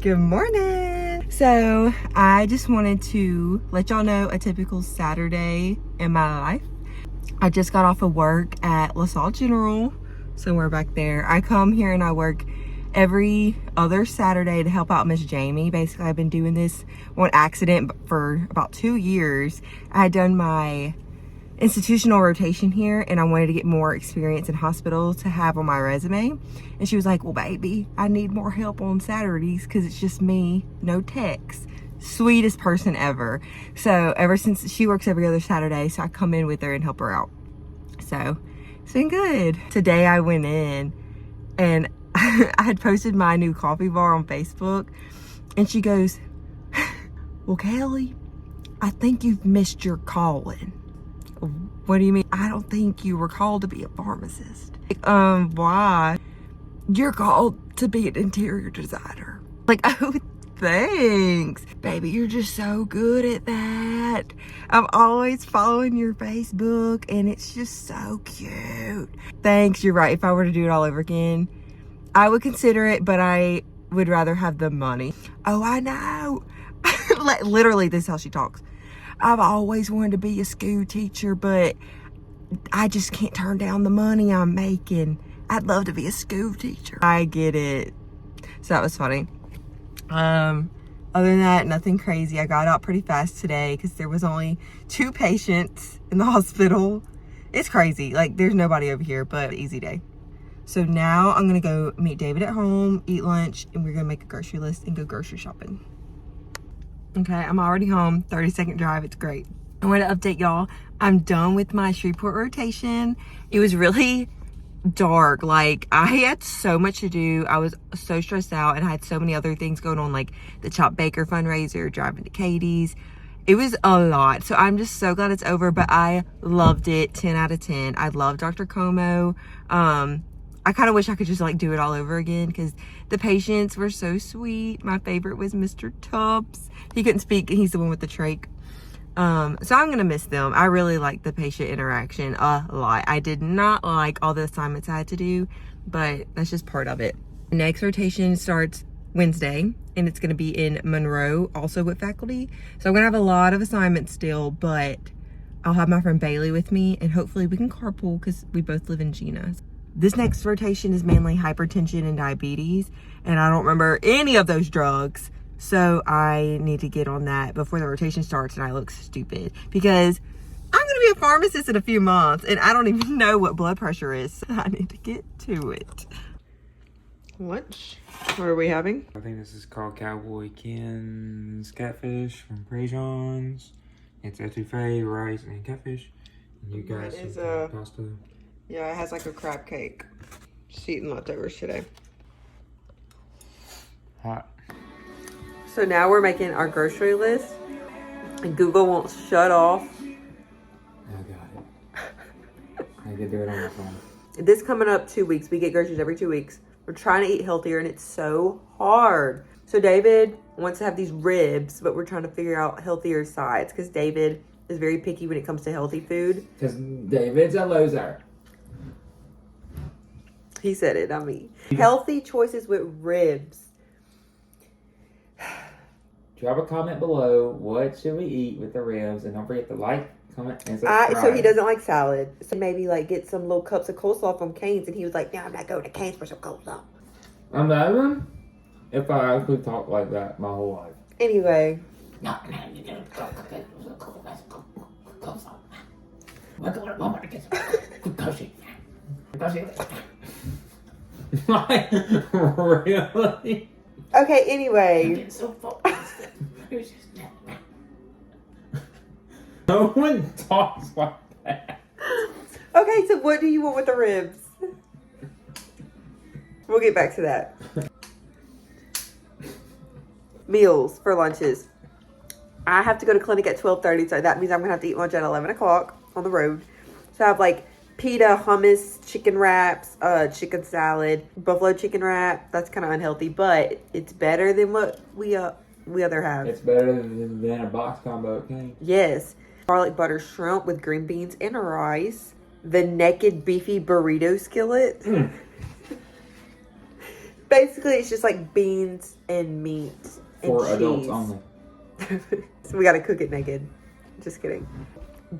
Good morning. So I just wanted to let y'all know a typical Saturday in my life. I just got off of work at LaSalle General, somewhere back there. I come here and I work every other Saturday to help out Miss Jamie. Basically, I've been doing this on accident for about 2 years. I had done my institutional rotation here and I wanted to get more experience in hospitals to have on my resume. And she was like, well, baby, I need more help on Saturdays because it's just me, no techs. Sweetest person ever. So ever since, she works every other Saturday, so I come in with her and help her out. So it's been good. Today I went in and I had posted my new coffee bar on Facebook and she goes, well, Kelly, I think you've missed your calling. What do you mean? I don't think you were called to be a pharmacist. Why? You're called to be an interior designer. Like, oh, thanks. Baby, you're just so good at that. I'm always following your Facebook and it's just so cute. Thanks, you're right. If I were to do it all over again, I would consider it, but I would rather have the money. Oh, I know. Literally, this is how she talks. I've always wanted to be a school teacher, but I just can't turn down the money I'm making. I'd love to be a school teacher. I get it. So that was funny. Other than that, nothing crazy. I got out pretty fast today because there was only 2 patients in the hospital. It's crazy. Like, there's nobody over here, but easy day. So now I'm gonna go meet David at home, eat lunch, and we're gonna make a grocery list and go grocery shopping. Okay, I'm already home, 30-second drive, it's great. I want to update y'all, I'm done with my Shreveport rotation. It was really dark, like I had so much to do. I was so stressed out and I had so many other things going on, like the Chop Baker fundraiser, driving to Katie's. It was a lot, so I'm just so glad it's over, but I loved it, 10 out of 10. I love Dr. Como. I kind of wish I could just like do it all over again because the patients were so sweet. My favorite was Mr. Tubbs. He couldn't speak. He's the one with the trach. So I'm going to miss them. I really like the patient interaction a lot. I did not like all the assignments I had to do, but that's just part of it. Next rotation starts Wednesday and it's going to be in Monroe, also with faculty. So I'm going to have a lot of assignments still, but I'll have my friend Bailey with me and hopefully we can carpool because we both live in Gina. This next rotation is mainly hypertension and diabetes, and I don't remember any of those drugs. So I need to get on that before the rotation starts and I look stupid because I'm going to be a pharmacist in a few months and I don't even know what blood pressure is. So I need to get to it. Lunch? What are we having? I think this is called Cowboy Ken's catfish from Prejean's. It's etouffee, rice, and catfish. And you got some pasta. Yeah, it has like a crab cake. Just eating leftovers today. Hot. So now we're making our grocery list and Google won't shut off. I got it. I can do it on my phone. This coming up 2 weeks. We get groceries every 2 weeks. We're trying to eat healthier and it's so hard. So David wants to have these ribs, but we're trying to figure out healthier sides because David is very picky when it comes to healthy food. Because David's a loser. He said it, not me. Healthy choices with ribs. Drop a comment below. What should we eat with the ribs? And don't forget to like, comment, and subscribe. So he doesn't like salad. So maybe like get some little cups of coleslaw from Cane's. And he was like, no, I'm not going to Cane's for some coleslaw. I'm not even. If I could talk like that my whole life. Anyway. No, you didn't go coleslaw. We're going to Walmart to get some groceries. Like, really? Okay, anyway. I'm getting so focused. No one talks like that. Okay, so what do you want with the ribs? We'll get back to that. Meals for lunches. I have to go to clinic at 12:30, so that means I'm going to have to eat lunch at 11 o'clock on the road. So I have like pita, hummus, chicken wraps, chicken salad, buffalo chicken wrap. That's kind of unhealthy, but it's better than what we other have. It's better than a box combo, okay? Yes. Garlic butter shrimp with green beans and rice. The naked beefy burrito skillet. Basically, it's just like beans and meat and For cheese. adults only. So we gotta cook it naked. Just kidding.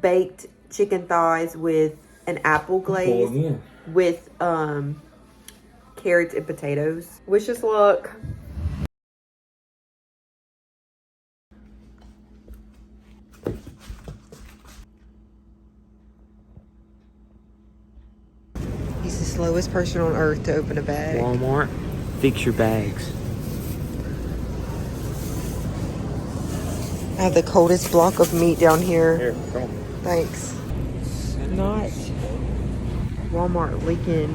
Baked chicken thighs with an apple glaze with carrots and potatoes. Wish us luck. He's the slowest person on earth to open a bag. Walmart, fix your bags. I have the coldest block of meat down here. Here, come on. Thanks. Not Walmart leaking,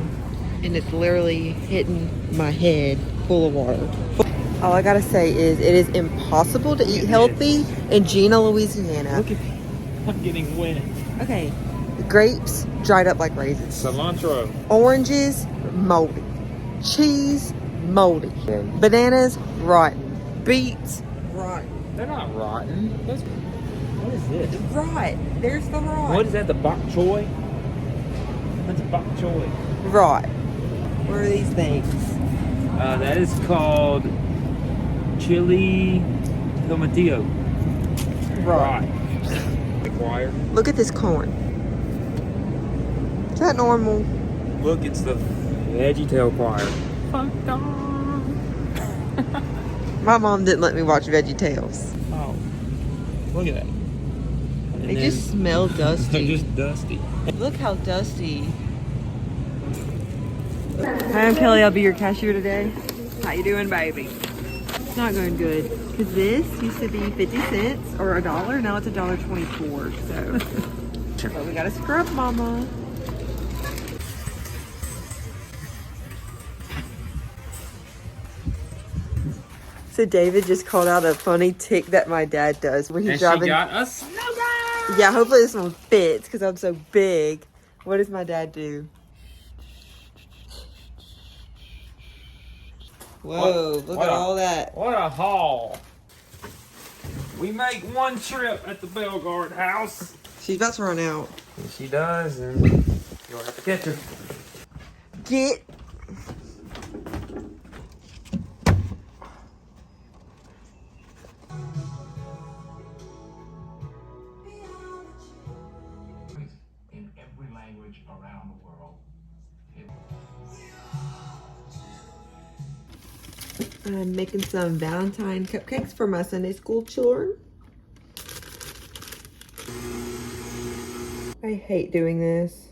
and it's literally hitting my head full of water. All I gotta say is it is impossible to eat healthy in Gina, Louisiana. Look at me. I'm getting wet. Okay. Grapes dried up like raisins. Cilantro. Oranges, moldy. Cheese, moldy. Bananas, rotten. Beets, rotten. They're not rotten. What is this? Rot. There's the rot. What is that? The bok choy? What's bok choy? Rot. What are these things? That is called chili tomatillo. Rot. Wire. Look at this corn. Is that normal? Look, it's the VeggieTale choir. My mom didn't let me watch VeggieTales. Oh, look at that. They just smell dusty. They're just dusty. Look how dusty. Hi, I'm Kelly. I'll be your cashier today. How you doing, baby? It's not going good. Because this used to be 50 cents or $1. Now it's $1.24. So, but we got to scrub, mama. So David just called out a funny tick that my dad does when he's driving. She got a snowball. Yeah, hopefully this one fits because I'm so big. What does my dad do? Whoa, look at all that. What a haul. We make one trip at the Bellegarde house. She's about to run out. And she does, and you'll have to catch her. Get. In every language around the world. I'm making some Valentine cupcakes for my Sunday school children. I hate doing this.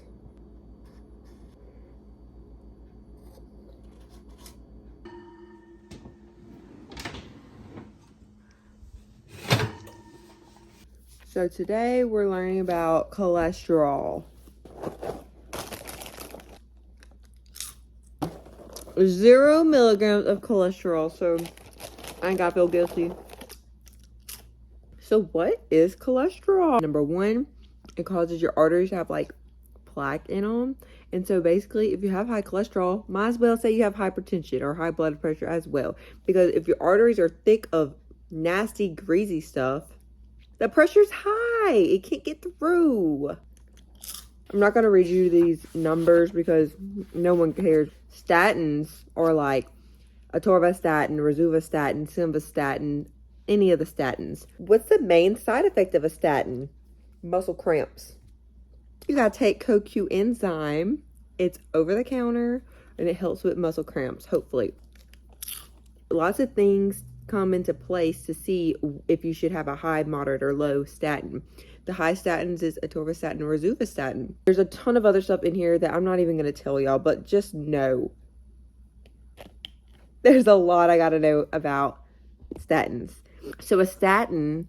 So today we're learning about cholesterol. 0 milligrams of cholesterol, so I ain't gotta feel guilty. So what is cholesterol? Number one, it causes your arteries to have like plaque in them. And so basically, if you have high cholesterol, might as well say you have hypertension or high blood pressure as well. Because if your arteries are thick of nasty, greasy stuff, the pressure's high. It can't get through. I'm not going to read you these numbers because no one cares. Statins are like atorvastatin, rosuvastatin, simvastatin, any of the statins. What's the main side effect of a statin? Muscle cramps. You got to take CoQ enzyme. It's over the counter and it helps with muscle cramps, hopefully. Lots of things come into place to see if you should have a high, moderate, or low statin. The high statins is atorvastatin or rosuvastatin. There's a ton of other stuff in here that I'm not even going to tell y'all, but just know. There's a lot I got to know about statins. So a statin,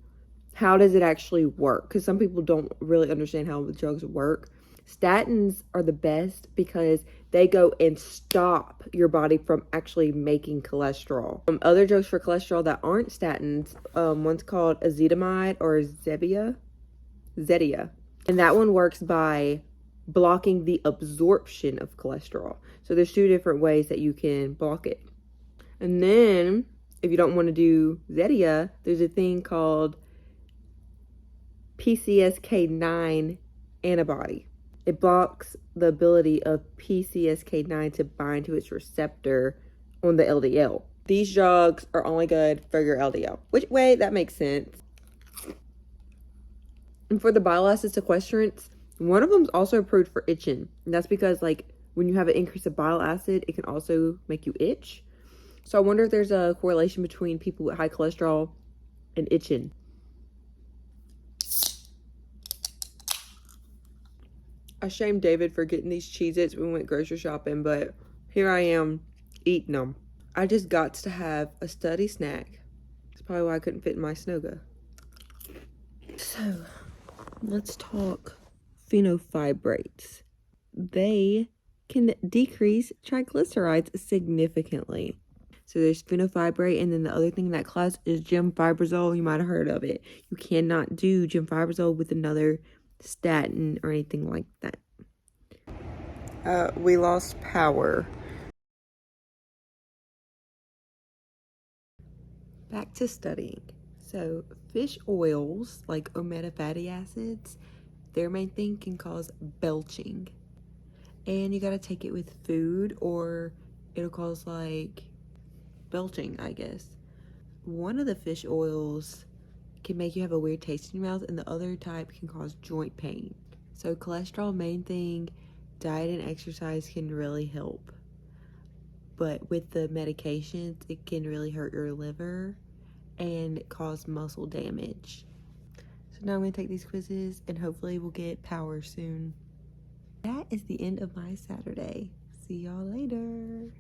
how does it actually work? Because some people don't really understand how the drugs work. Statins are the best because they go and stop your body from actually making cholesterol. Other drugs for cholesterol that aren't statins, one's called ezetimibe or Zetia. And that one works by blocking the absorption of cholesterol. So there's two different ways that you can block it. And then if you don't want to do Zetia, there's a thing called PCSK9 antibody. It blocks the ability of PCSK9 to bind to its receptor on the LDL. These drugs are only good for your LDL. Which way, that makes sense. And for the bile acid sequestrants, one of them is also approved for itching. And that's because, like, when you have an increase of bile acid, it can also make you itch. So I wonder if there's a correlation between people with high cholesterol and itching. I shamed David for getting these Cheez-Its when we went grocery shopping, but here I am eating them. I just got to have a study snack. That's probably why I couldn't fit in my Snoga. So, let's talk phenofibrates. They can decrease triglycerides significantly. So there's phenofibrate, and then the other thing in that class is gemfibrozole. You might have heard of it. You cannot do gemfibrozole with another statin or anything like that. We lost power. Back to studying. So fish oils, like omega fatty acids, their main thing can cause belching. And you gotta take it with food or it'll cause like belching, I guess. One of the fish oils can make you have a weird taste in your mouth, and the other type can cause joint pain. So cholesterol, main thing, diet and exercise can really help. But with the medications, it can really hurt your liver and cause muscle damage. So now I'm gonna take these quizzes and hopefully we'll get power soon. That is the end of my Saturday. See y'all later.